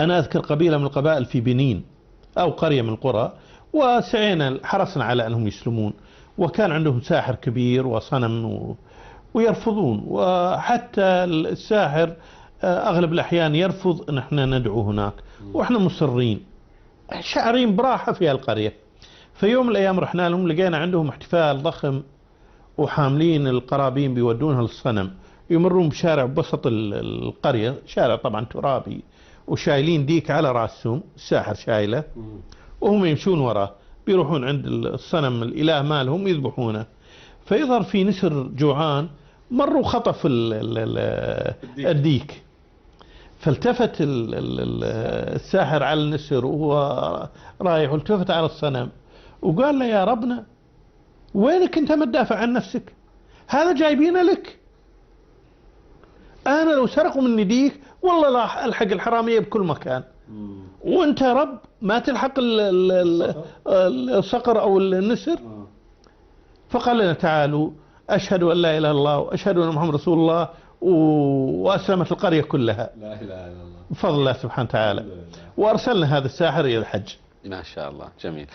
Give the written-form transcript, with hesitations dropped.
أنا أذكر قبيلة من القبائل في بنين أو قرية من القرى، وسعينا حرصنا على أنهم يسلمون، وكان عندهم ساحر كبير وصنم ويرفضون، وحتى الساحر أغلب الأحيان يرفض أن احنا ندعو هناك، وإحنا مصرين شاعرين براحة في القرية. في يوم من الأيام رحنا لهم، لقينا عندهم احتفال ضخم وحاملين القرابين بيودونها للصنم، يمرون بشارع بوسط القرية، شارع طبعا ترابي، وشايلين ديك على راسهم، الساحر شايله وهم يمشون وراه، بيروحون عند الصنم الإله مالهم يذبحونه. فيظهر في نسر جوعان مروا خطف الديك، فالتفت الساحر على النسر وهو رايح، والتفت على الصنم وقال له: يا ربنا، وينك انت ما تدافع عن نفسك؟ هذا جايبينه لك، انا لو سرقوا مني ديك والله لا الحق الحراميه بكل مكان، وانت يا رب ما تلحق الصقر او النسر. فقال لنا: تعالوا اشهد ان لا اله الا الله واشهد ان محمد رسول الله، واسلمت القريه كلها. لا اله الا الله بفضل الله سبحانه وتعالى. وارسلنا هذا الساحر الى الحج. ما شاء الله، جميل.